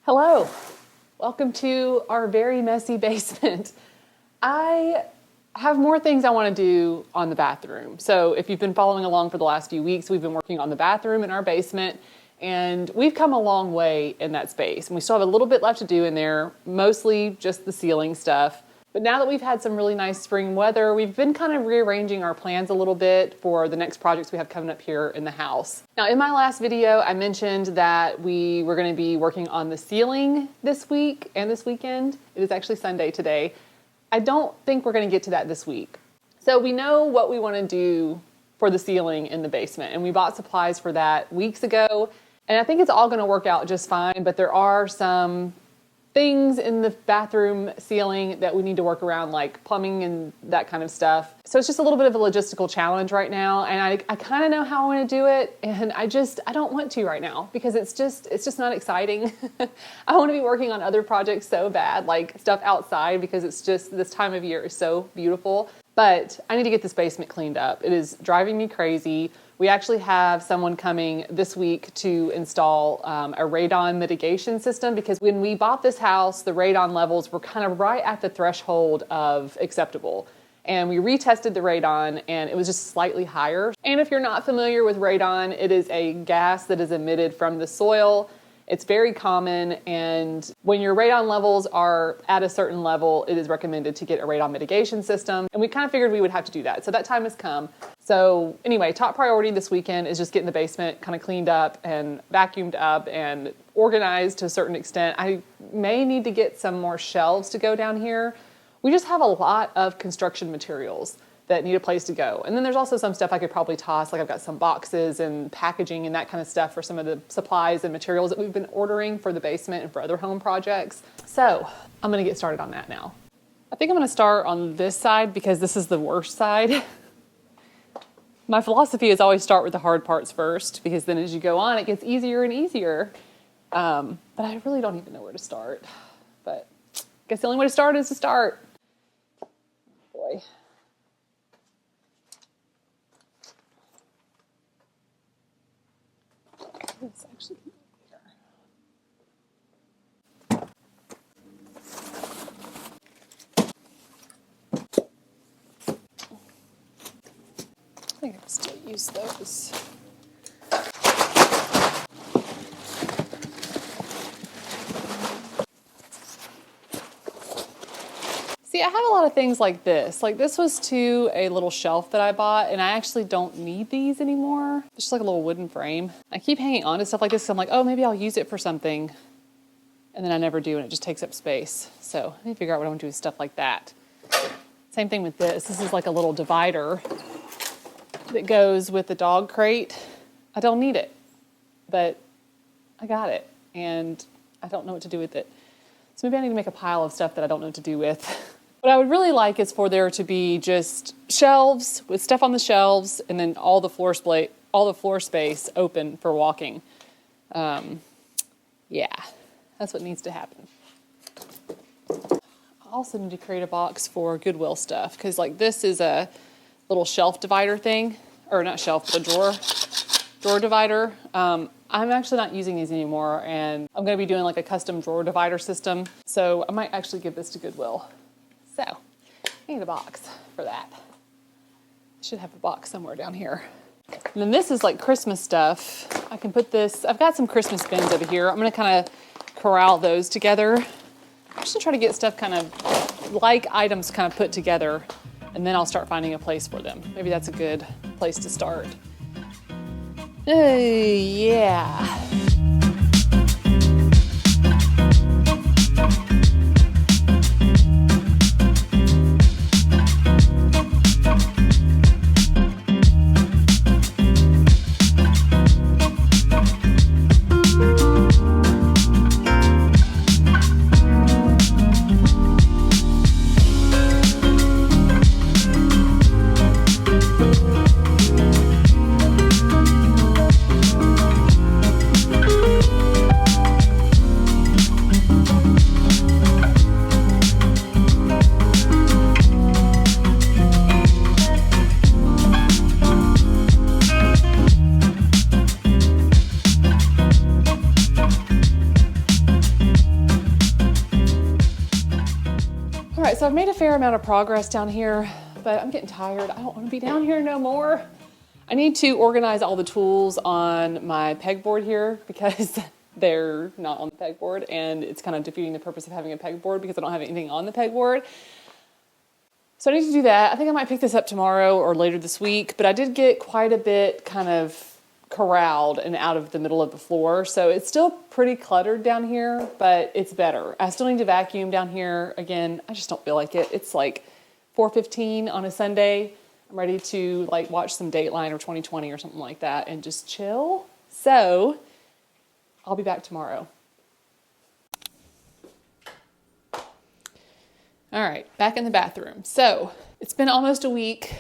Hello, welcome to our very messy basement. I have more things I want to do on the bathroom. So if you've been following along for the last few weeks, we've been working on the bathroom in our basement, and we've come a long way in that space. And we still have a little bit left to do in there, mostly just the ceiling stuff. But now that we've had some really nice spring weather, we've been kind of rearranging our plans a little bit for the next projects we have coming up here in the house. Now, in my last video, I mentioned that we were going to be working on the ceiling this week and this weekend. It is actually Sunday today. I don't think we're going to get to that this week. So we know what we want to do for the ceiling in the basement, and we bought supplies for that weeks ago. And I think it's all going to work out just fine, but there are some things in the bathroom ceiling that we need to work around, like plumbing and that kind of stuff. So it's just a little bit of a logistical challenge right now, and I kind of know how I want to do it, and I don't want to right now because it's just not exciting. I want to be working on other projects so bad, like stuff outside, because it's just this time of year is so beautiful. But I need to get this basement cleaned up. It is driving me crazy. We actually have someone coming this week to install a radon mitigation system, because when we bought this house, the radon levels were kind of right at the threshold of acceptable. And we retested the radon and it was just slightly higher. And if you're not familiar with radon, it is a gas that is emitted from the soil. It's very common, and when your radon levels are at a certain level, it is recommended to get a radon mitigation system. And we kind of figured we would have to do that. So that time has come. So anyway, top priority this weekend is just getting the basement kind of cleaned up and vacuumed up and organized to a certain extent. I may need to get some more shelves to go down here. We just have a lot of construction materials that need a place to go. And then there's also some stuff I could probably toss, like I've got some boxes and packaging and that kind of stuff for some of the supplies and materials that we've been ordering for the basement and for other home projects. So I'm gonna get started on that now. I think I'm gonna start on this side because this is the worst side. My philosophy is always start with the hard parts first, because then as you go on, it gets easier and easier. But I really don't even know where to start. But I guess the only way to start is to start. Boy. It's actually here. I think I can still use those. See, I have a lot of things like this. Like this was to a little shelf that I bought, and I actually don't need these anymore. It's just like a little wooden frame. I keep hanging on to stuff like this because I'm like, oh, maybe I'll use it for something. And then I never do, and it just takes up space. So I need to figure out what I want to do with stuff like that. Same thing with this. This is like a little divider that goes with the dog crate. I don't need it, but I got it, and I don't know what to do with it. So maybe I need to make a pile of stuff that I don't know what to do with. What I would really like is for there to be just shelves with stuff on the shelves, and then all the floor space open for walking. Yeah, that's what needs to happen. I also need to create a box for Goodwill stuff, because like this is a little shelf divider thing, or not shelf, but drawer divider. I'm actually not using these anymore, and I'm going to be doing like a custom drawer divider system. So I might actually give this to Goodwill. So I need a box for that. I should have a box somewhere down here. And then this is like Christmas stuff. I can put this, I've got some Christmas bins over here. I'm going to kind of corral those together. I'm just going to try to get stuff kind of like items kind of put together, and then I'll start finding a place for them. Maybe that's a good place to start. Yeah. right, so I've made a fair amount of progress down here, but I'm getting tired. I don't want to be down here no more. I need to organize all the tools on my pegboard here because they're not on the pegboard, and it's kind of defeating the purpose of having a pegboard because I don't have anything on the pegboard. So I need to do that. I think I might pick this up tomorrow or later this week, but I did get quite a bit kind of corralled and out of the middle of the floor. So it's still pretty cluttered down here, but it's better. I still need to vacuum down here. Again, I just don't feel like it. It's like 4:15 on a Sunday. I'm ready to like watch some Dateline or 2020 or something like that and just chill. So I'll be back tomorrow. All right, back in the bathroom. So it's been almost a week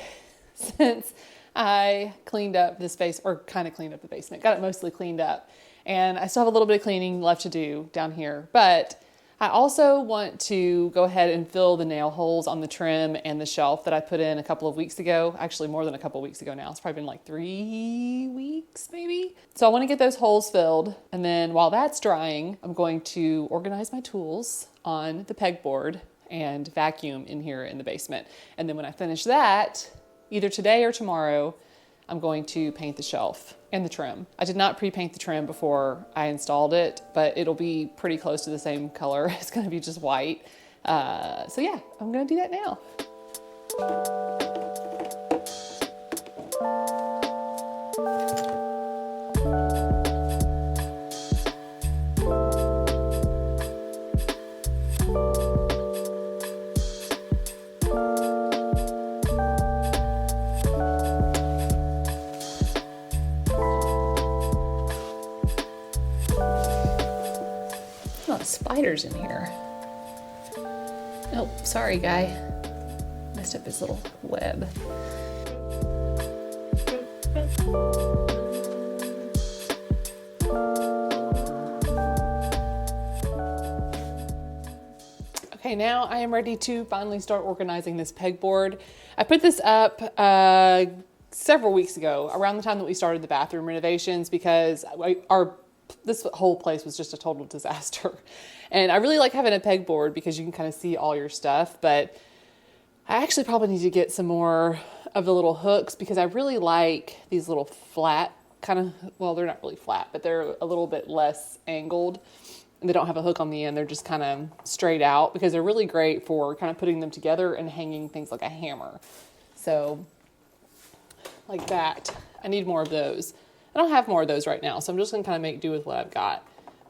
since I cleaned up the space, or kind of cleaned up the basement, got it mostly cleaned up. And I still have a little bit of cleaning left to do down here, but I also want to go ahead and fill the nail holes on the trim and the shelf that I put in a couple of weeks ago. Actually, more than a couple of weeks ago now. It's probably been like 3 weeks, maybe. So I want to get those holes filled. And then while that's drying, I'm going to organize my tools on the pegboard and vacuum in here in the basement. And then when I finish that, either today or tomorrow, I'm going to paint the shelf and the trim. I did not pre-paint the trim before I installed it, but it'll be pretty close to the same color. It's gonna be just white. So yeah, I'm gonna do that now. A lot of spiders in here. Oh, sorry, guy. Messed up his little web. Okay, now I am ready to finally start organizing this pegboard. I put this up several weeks ago, around the time that we started the bathroom renovations, because this whole place was just a total disaster. And I really like having a pegboard because you can kind of see all your stuff, but I actually probably need to get some more of the little hooks because I really like these little flat kind of, well, they're not really flat, but they're a little bit less angled. And they don't have a hook on the end. They're just kind of straight out because they're really great for kind of putting them together and hanging things like a hammer. So like that, I need more of those. I don't have more of those right now, so I'm just gonna kind of make do with what I've got.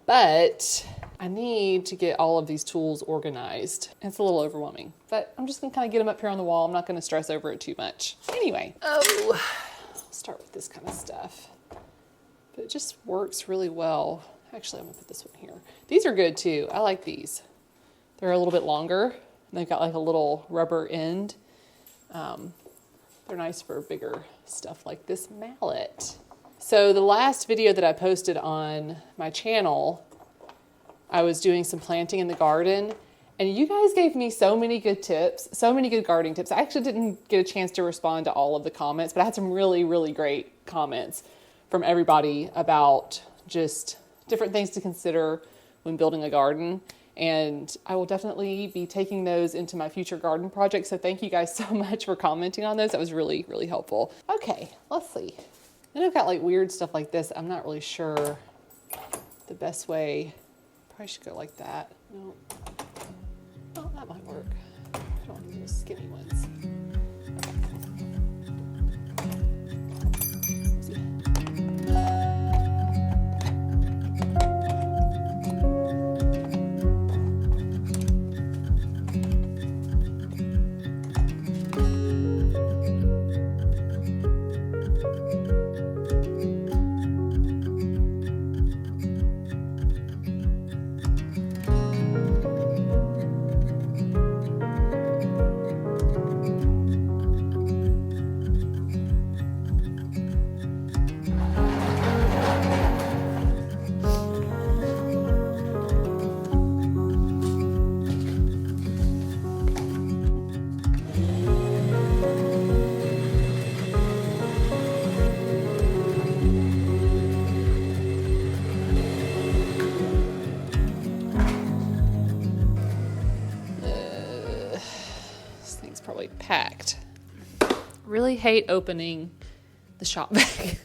But I need to get all of these tools organized. It's a little overwhelming, but I'm just gonna kind of get them up here on the wall. I'm not gonna stress over it too much. Anyway, I'll start with this kind of stuff. But it just works really well. Actually, I'm gonna put this one here. These are good too. I like these. They're a little bit longer. They've got like a little rubber end. They're nice for bigger stuff like this mallet. So the last video that I posted on my channel, I was doing some planting in the garden, and you guys gave me so many good tips, so many good gardening tips. I actually didn't get a chance to respond to all of the comments, but I had some really, really great comments from everybody about just different things to consider when building a garden. And I will definitely be taking those into my future garden projects. So thank you guys so much for commenting on those. That was really, really helpful. Okay, let's see. Then I've got like weird stuff like this. I'm not really sure the best way. Probably should go like that. No. Oh, that might work. I don't want those skinny ones. packed. Really hate opening the shop bag.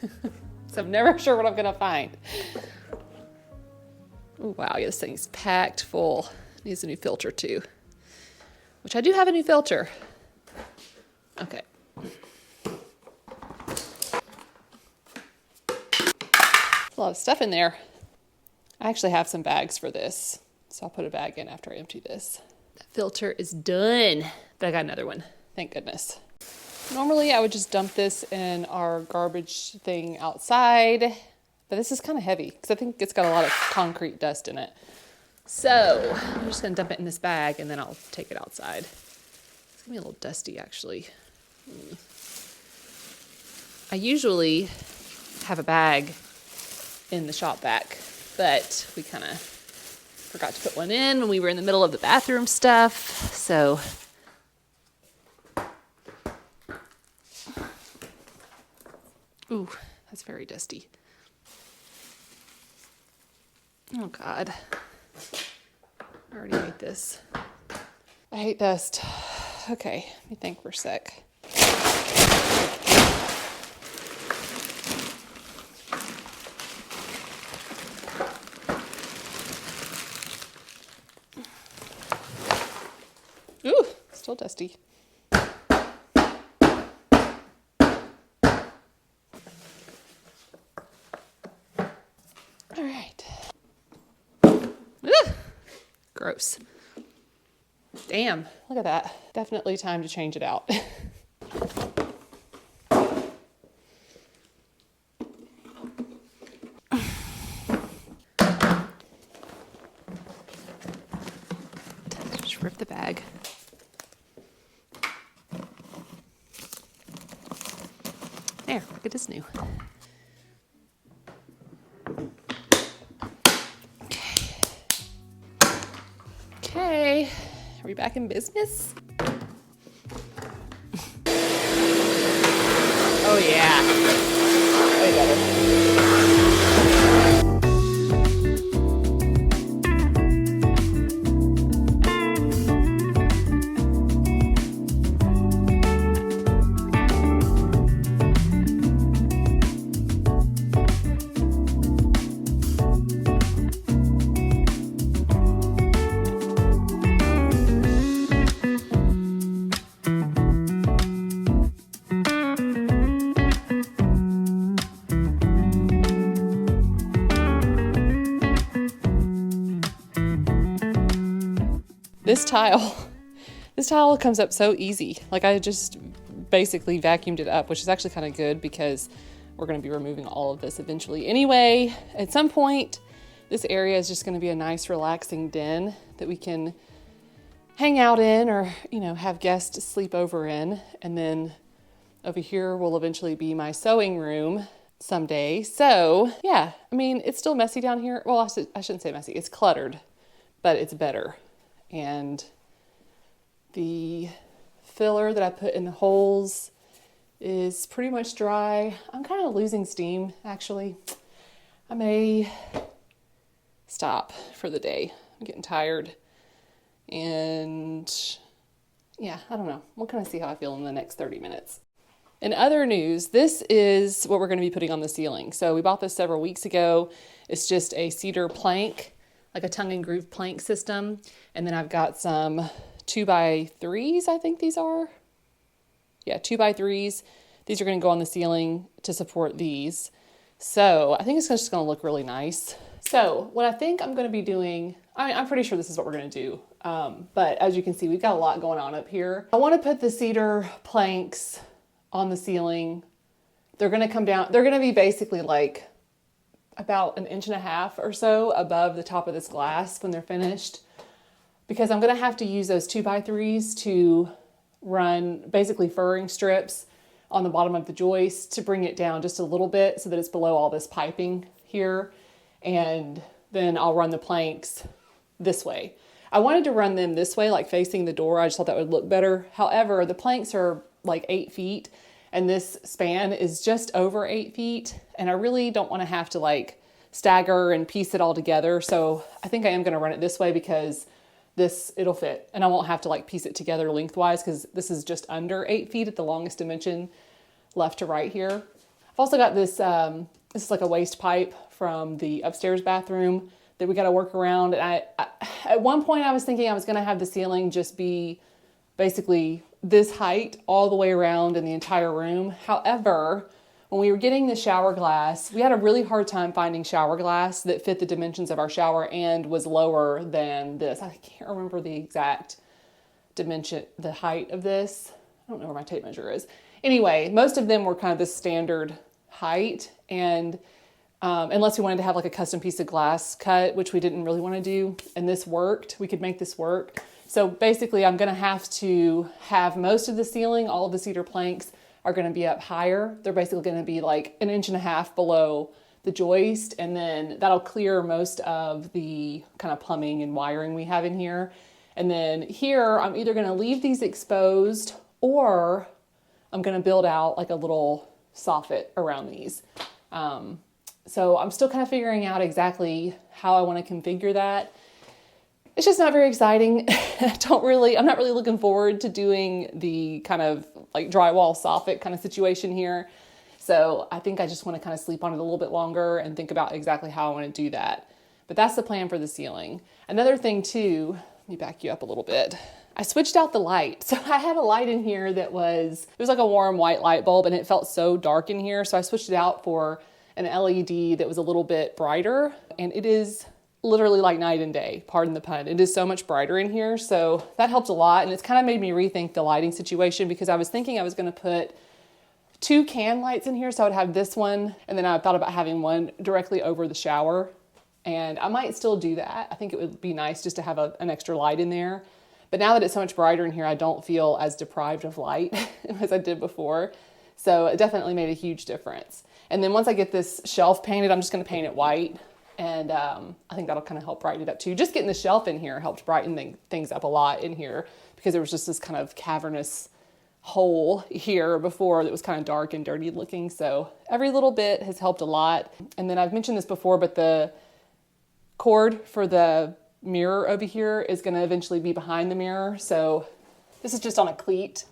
So I'm never sure what I'm gonna find. Oh, wow, yeah, this thing's packed full. Needs a new filter too, which I do have a new filter. Okay. A lot of stuff in there. I actually have some bags for this, so I'll put a bag in after I empty this. That filter is done, but I got another one. Thank goodness. Normally I would just dump this in our garbage thing outside, but this is kind of heavy because I think it's got a lot of concrete dust in it. So I'm just gonna dump it in this bag and then I'll take it outside. It's gonna be a little dusty actually. I usually have a bag in the shop vac, but we kind of forgot to put one in when we were in the middle of the bathroom stuff. So ooh, that's very dusty. Oh God, I already hate this. I hate dust. Okay, let me think for a sec. Ooh, still dusty. All right. Ugh, gross. Damn, look at that. Definitely time to change it out. Just rip the bag. There, look at this new. Okay, are we back in business? Oh yeah, way better. This tile comes up so easy. Like I just basically vacuumed it up, which is actually kind of good because we're going to be removing all of this eventually anyway. At some point, this area is just going to be a nice relaxing den that we can hang out in or, you know, have guests sleep over in. And then over here will eventually be my sewing room someday. So yeah, I mean, it's still messy down here. Well, I shouldn't say messy. It's cluttered, but it's better. And the filler that I put in the holes is pretty much dry. I'm kind of losing steam, actually. I may stop for the day. I'm getting tired. And yeah, I don't know. We'll kind of see how I feel in the next 30 minutes. In other news, this is what we're going to be putting on the ceiling. So we bought this several weeks ago. It's just a cedar plank, like a tongue and groove plank system. And then I've got some 2x3s, I think these are. Yeah, 2x3s. These are going to go on the ceiling to support these. So I think it's just going to look really nice. So what I think I'm going to be doing, I'm pretty sure this is what we're going to do. But as you can see, we've got a lot going on up here. I want to put the cedar planks on the ceiling. They're going to come down. They're going to be basically like about 1.5 inches or so above the top of this glass when they're finished, because I'm going to have to use those 2x3s to run basically furring strips on the bottom of the joist to bring it down just a little bit so that it's below all this piping here. And then I'll run the planks this way. I wanted to run them this way, like facing the door. I just thought that would look better. However, the planks are like 8 feet and this span is just over 8 feet. And I really don't want to have to like stagger and piece it all together. So I think I am going to run it this way because it'll fit, and I won't have to like piece it together lengthwise because this is just under 8 feet at the longest dimension left to right here. I've also got this, this is like a waste pipe from the upstairs bathroom that we got to work around. And I at one point I was thinking I was going to have the ceiling just be basically this height all the way around in the entire room. However, when we were getting the shower glass, we had a really hard time finding shower glass that fit the dimensions of our shower and was lower than this. I can't remember the exact dimension, the height of this. I don't know where my tape measure is. Anyway, most of them were kind of the standard height, and unless we wanted to have like a custom piece of glass cut, which we didn't really want to do, and this worked, we could make this work. So basically I'm going to have most of the ceiling, all of the cedar planks are going to be up higher. They're basically going to be like 1.5 inches below the joist, and then that'll clear most of the kind of plumbing and wiring we have in here. And then here, I'm either going to leave these exposed or I'm going to build out like a little soffit around these. So I'm still kind of figuring out exactly how I want to configure that. It's just not very exciting. I'm not really looking forward to doing the kind of like drywall soffit kind of situation here. So I think I just want to kind of sleep on it a little bit longer and think about exactly how I want to do that. But that's the plan for the ceiling. Another thing too, let me back you up a little bit. I switched out the light. So I had a light in here it was like a warm white light bulb, and it felt so dark in here. So I switched it out for an LED that was a little bit brighter, and it is literally like night and day, pardon the pun. It is so much brighter in here. So that helped a lot. And it's kind of made me rethink the lighting situation, because I was thinking I was going to put 2 can lights in here. So I would have this one, and then I thought about having one directly over the shower. And I might still do that. I think it would be nice just to have an extra light in there. But now that it's so much brighter in here, I don't feel as deprived of light as I did before. So it definitely made a huge difference. And then once I get this shelf painted, I'm just going to paint it white. And I think that'll kind of help brighten it up too. Just getting the shelf in here helped brighten things up a lot in here, because there was just this kind of cavernous hole here before that was kind of dark and dirty looking. So every little bit has helped a lot. And then I've mentioned this before, but the cord for the mirror over here is going to eventually be behind the mirror. So this is just on a cleat.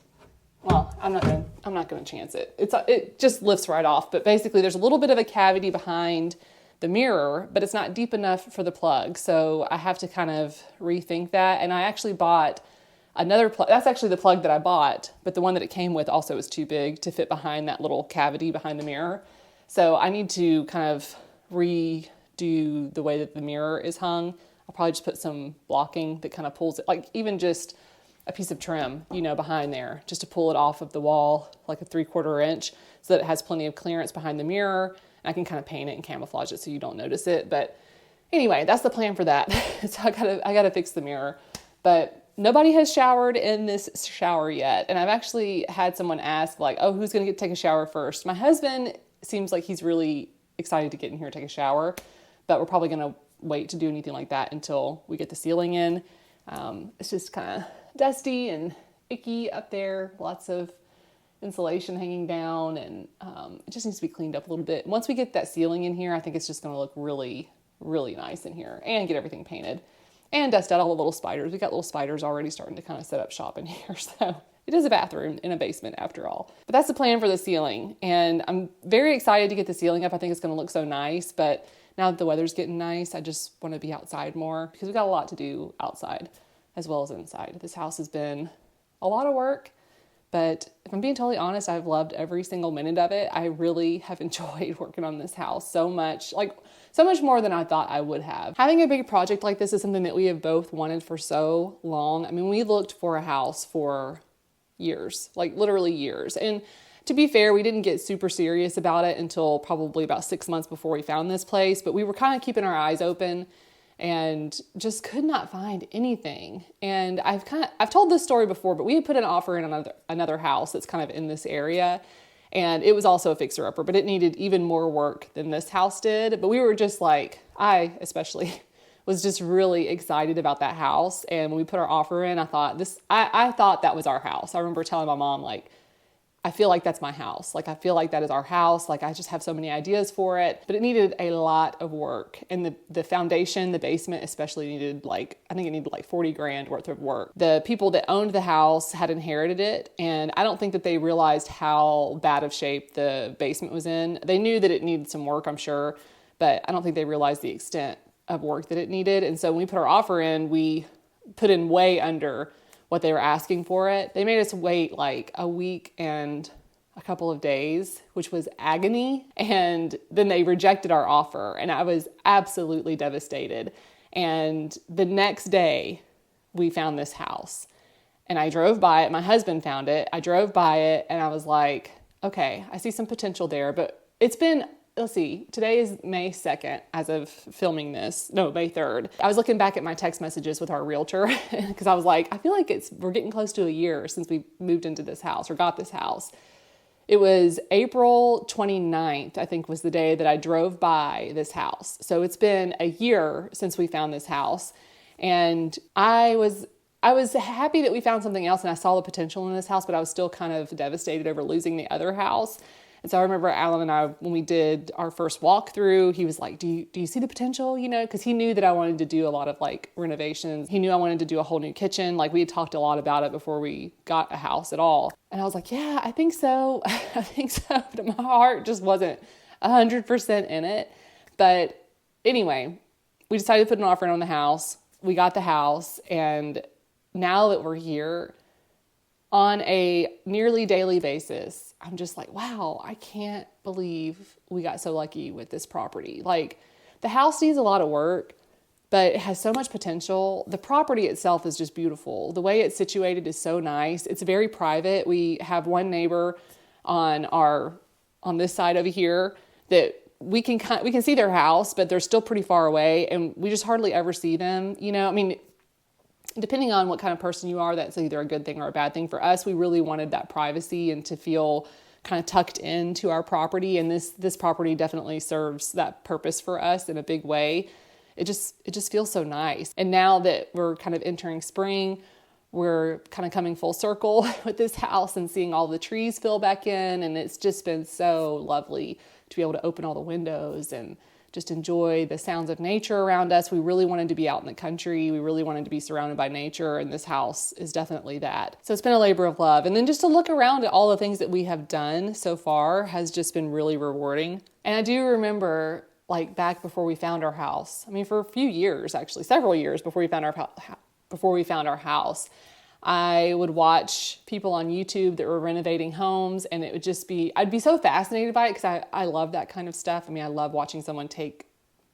Well, I'm not going to chance it. It just lifts right off. But basically there's a little bit of a cavity behind the mirror, but it's not deep enough for the plug. So I have to kind of rethink that. And I actually bought another plug. That's actually the plug that I bought, but the one that it came with also was too big to fit behind that little cavity behind the mirror. So I need to kind of redo the way that the mirror is hung. I'll probably just put some blocking that kind of pulls it, like even just a piece of trim, behind there, just to pull it off of the wall, like a 3/4 inch, so that it has plenty of clearance behind the mirror. I can kind of paint it and camouflage it so you don't notice it. But anyway, that's the plan for that. So I gotta fix the mirror. But nobody has showered in this shower yet. And I've actually had someone ask like, oh, who's gonna take a shower first? My husband seems like he's really excited to get in here and take a shower, but we're probably gonna wait to do anything like that until we get the ceiling in. It's just kind of dusty and icky up there. Lots of insulation hanging down, and it just needs to be cleaned up a little bit. Once we get that ceiling in here, I think it's just going to look really, really nice in here, and get everything painted and dust out all the little spiders. We got little spiders already starting to kind of set up shop in here. So it is a bathroom in a basement after all. But that's the plan for the ceiling, and I'm very excited to get the ceiling up. I think it's going to look so nice, but now that the weather's getting nice, I just want to be outside more, because we've got a lot to do outside as well as inside. This house has been a lot of work. But if I'm being totally honest, I've loved every single minute of it. I really have enjoyed working on this house so much, like so much more than I thought I would have. Having a big project like this is something that we have both wanted for so long. I mean, we looked for a house for years, like literally years. And to be fair, we didn't get super serious about it until probably about 6 months before we found this place, but we were kind of keeping our eyes open and just could not find anything. And I've told this story before, but we had put an offer in another house that's kind of in this area, and it was also a fixer-upper, but it needed even more work than this house did. But we were just like, I especially was just really excited about that house. And when we put our offer in, I thought that was our house. I remember telling my mom, like, I feel like that's my house. Like, I feel like that is our house. Like, I just have so many ideas for it, but it needed a lot of work. And the foundation, the basement especially needed I think it needed like 40 grand worth of work. The people that owned the house had inherited it. And I don't think that they realized how bad of shape the basement was in. They knew that it needed some work, I'm sure, but I don't think they realized the extent of work that it needed. And so when we put our offer in, we put in way under what they were asking for it. They made us wait like a week and a couple of days, which was agony. And then they rejected our offer, and I was absolutely devastated. And the next day we found this house, and I drove by it. My husband found it. I drove by it, and I was like, okay, I see some potential there. But it's been, let's see, today is May 2nd as of filming this. No, May 3rd. I was looking back at my text messages with our realtor because I was like, I feel like we're getting close to a year since we moved into this house or got this house. It was April 29th, I think, was the day that I drove by this house. So it's been a year since we found this house. And I was happy that we found something else and I saw the potential in this house, but I was still kind of devastated over losing the other house. And so I remember Alan and I, when we did our first walkthrough, he was like, do you see the potential? You know, because he knew that I wanted to do a lot of like renovations. He knew I wanted to do a whole new kitchen. Like, we had talked a lot about it before we got a house at all. And I was like, yeah, I think so. I think so. But my heart just wasn't 100% in it. But anyway, we decided to put an offer in on the house. We got the house. And now that we're here, on a nearly daily basis, I'm just like, wow, I can't believe we got so lucky with this property. Like, the house needs a lot of work, but it has so much potential. The property itself is just beautiful. The way it's situated is so nice. It's very private. We have one neighbor on this side over here that we can see their house, but they're still pretty far away, and we just hardly ever see them. You know, I mean, depending on what kind of person you are, that's either a good thing or a bad thing. For us, we really wanted that privacy and to feel kind of tucked into our property. And this property definitely serves that purpose for us in a big way. It just feels so nice. And now that we're kind of entering spring, we're kind of coming full circle with this house and seeing all the trees fill back in. And it's just been so lovely to be able to open all the windows and just enjoy the sounds of nature around us. We really wanted to be out in the country. We really wanted to be surrounded by nature, and this house is definitely that. So it's been a labor of love. And then just to look around at all the things that we have done so far has just been really rewarding. And I do remember, like, back before we found our house, I mean, for a few years, actually, several years before we found our house, I would watch people on YouTube that were renovating homes, and it would just be, I'd be so fascinated by it because I love that kind of stuff. I mean, I love watching someone take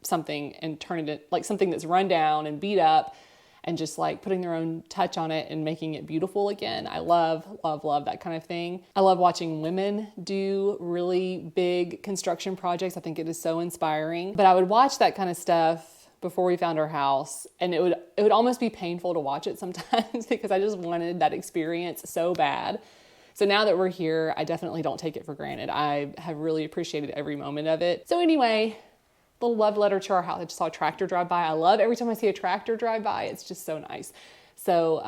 something and turn it into like something that's run down and beat up and just like putting their own touch on it and making it beautiful again. I love that kind of thing. I love watching women do really big construction projects. I think it is so inspiring. But I would watch that kind of stuff before we found our house, and it would almost be painful to watch it sometimes because I just wanted that experience so bad. So now that we're here, I definitely don't take it for granted. I have really appreciated every moment of it. So anyway, little love letter to our house. I just saw a tractor drive by. I love every time I see a tractor drive by. It's just so nice. So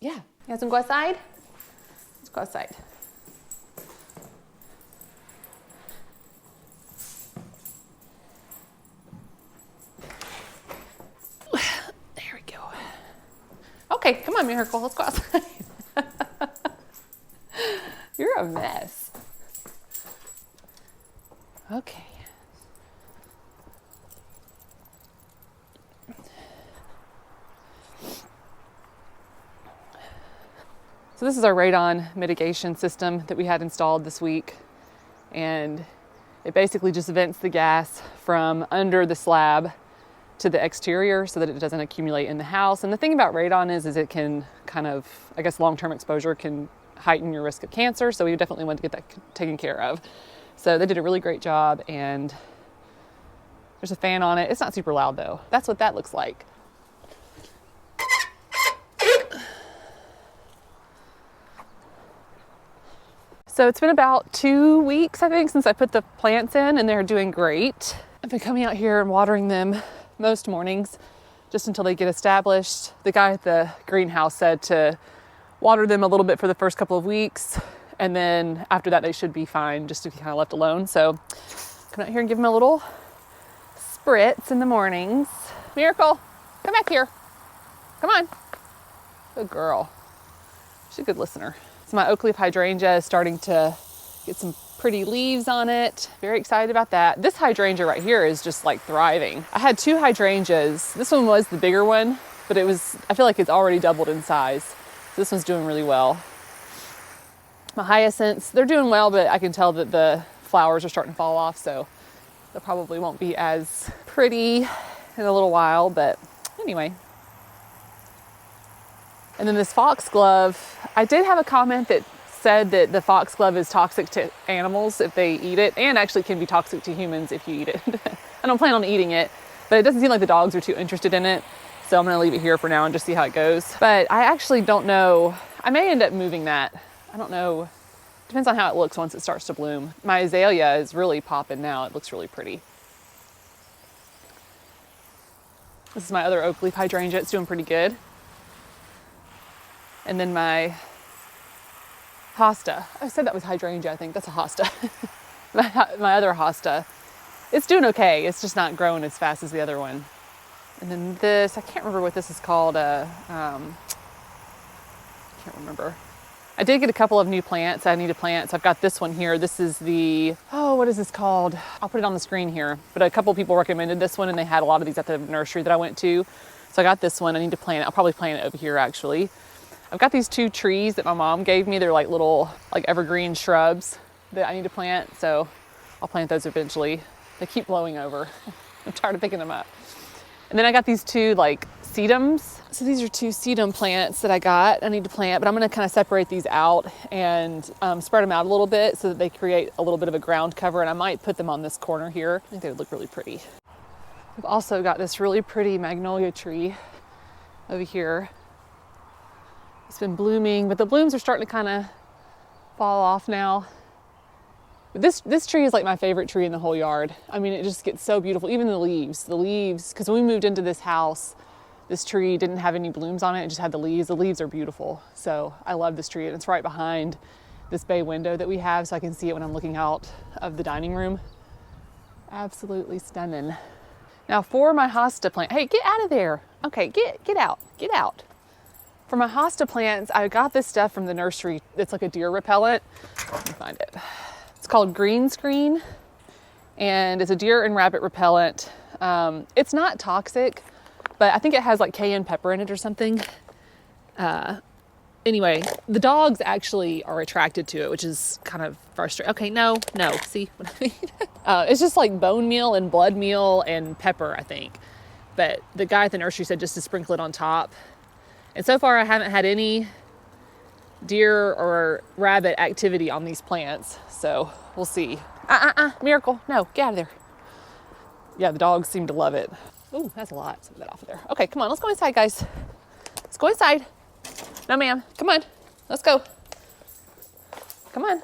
yeah. You guys want to go outside? Let's go outside. Okay, come on, Miracle, let's go outside. You're a mess. Okay. So this is our radon mitigation system that we had installed this week. And it basically just vents the gas from under the slab to the exterior so that it doesn't accumulate in the house. And the thing about radon is it can kind of, I guess, long-term exposure can heighten your risk of cancer. So we definitely want to get that taken care of. So they did a really great job, and there's a fan on it. It's not super loud though. That's what that looks like. So it's been about 2 weeks, I think, since I put the plants in, and they're doing great. I've been coming out here and watering them most mornings just until they get established. The guy at the greenhouse said to water them a little bit for the first couple of weeks And then after that, they should be fine just to be kind of left alone. So come out here and give them a little spritz in the mornings. Miracle, come back here. Come on. Good girl. She's a good listener. So my oak leaf hydrangea is starting to get some pretty leaves on it. Very excited about that. This hydrangea right here is just like thriving. I had 2 hydrangeas. This one was the bigger one, but I feel like it's already doubled in size. So this one's doing really well. My hyacinths, they're doing well, but I can tell that the flowers are starting to fall off, so they probably won't be as pretty in a little while, but anyway. And then this foxglove, I did have a comment that said that the foxglove is toxic to animals if they eat it, and actually can be toxic to humans if you eat it. I don't plan on eating it, but it doesn't seem like the dogs are too interested in it, so I'm gonna leave it here for now and just see how it goes. But I actually don't know, I may end up moving that. I don't know, depends on how it looks once it starts to bloom. My azalea is really popping now, it looks really pretty. This is my other oak leaf hydrangea, it's doing pretty good. And then my hosta. I said that was hydrangea, I think. That's a hosta. my other hosta. It's doing okay. It's just not growing as fast as the other one. And then this, I can't remember what this is called. Can't remember. I did get a couple of new plants I need to plant. So I've got this one here. This is the, what is this called? I'll put it on the screen here. But a couple of people recommended this one, and they had a lot of these at the nursery that I went to. So I got this one. I need to plant it. I'll probably plant it over here, actually. I've got these 2 trees that my mom gave me. They're like little evergreen shrubs that I need to plant. So I'll plant those eventually. They keep blowing over. I'm tired of picking them up. And then I got these 2 sedums. So these are 2 sedum plants that I need to plant, but I'm going to kind of separate these out and spread them out a little bit so that they create a little bit of a ground cover. And I might put them on this corner here. I think they would look really pretty. I've also got this really pretty magnolia tree over here. It's been blooming, but the blooms are starting to kind of fall off now. But this tree is like my favorite tree in the whole yard. I mean, it just gets so beautiful. Even the leaves, because when we moved into this house, this tree didn't have any blooms on it. It just had the leaves. The leaves are beautiful. So I love this tree, and it's right behind this bay window that we have, so I can see it when I'm looking out of the dining room. Absolutely stunning. Now for my hosta plant, hey, get out of there. Okay, get out. For my hosta plants, I got this stuff from the nursery. It's like a deer repellent. Let me find it. It's called Green Screen, and it's a deer and rabbit repellent. It's not toxic, but I think it has like cayenne pepper in it or something. Anyway, the dogs actually are attracted to it, which is kind of frustrating. Okay, no, see what I mean? It's just like bone meal and blood meal and pepper, I think. But the guy at the nursery said just to sprinkle it on top. And so far I haven't had any deer or rabbit activity on these plants, so we'll see. Miracle, no, get out of there. Yeah, the dogs seem to love it. Ooh, that's a lot. Some of that off of there. Okay, come on, let's go inside, guys. Let's go inside. No, ma'am, come on, let's go. Come on.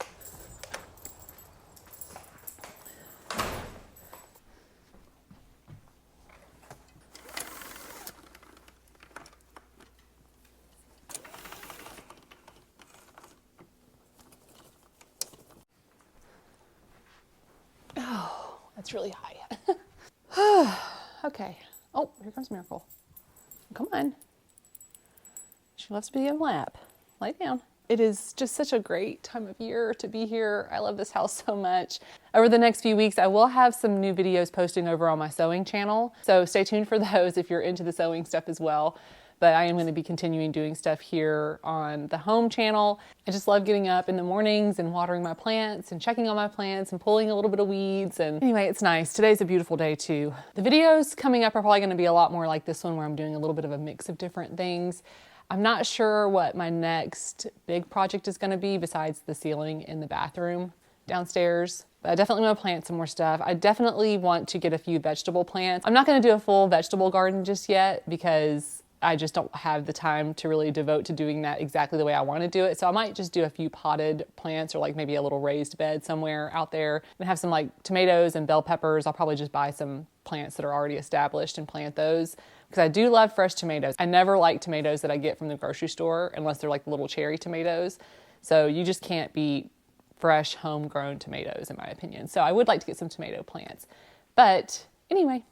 That's really high. Okay. Oh, here comes Miracle. Come on. She loves to be in lap. Lay down. It is just such a great time of year to be here. I love this house so much. Over the next few weeks, I will have some new videos posting over on my sewing channel. So stay tuned for those if you're into the sewing stuff as well. But I am going to be continuing doing stuff here on the home channel. I just love getting up in the mornings and watering my plants and checking on my plants and pulling a little bit of weeds. And anyway, it's nice. Today's a beautiful day too. The videos coming up are probably going to be a lot more like this one, where I'm doing a little bit of a mix of different things. I'm not sure what my next big project is going to be besides the ceiling in the bathroom downstairs. But I definitely want to plant some more stuff. I definitely want to get a few vegetable plants. I'm not going to do a full vegetable garden just yet because I just don't have the time to really devote to doing that exactly the way I want to do it. So I might just do a few potted plants, or like maybe a little raised bed somewhere out there, and have some like tomatoes and bell peppers. I'll probably just buy some plants that are already established and plant those, because I do love fresh tomatoes. I never like tomatoes that I get from the grocery store unless they're like little cherry tomatoes. So you just can't beat fresh homegrown tomatoes, in my opinion. So I would like to get some tomato plants. But anyway,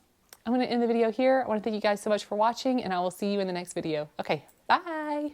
I'm going to end the video here. I want to thank you guys so much for watching, and I will see you in the next video. Okay, bye.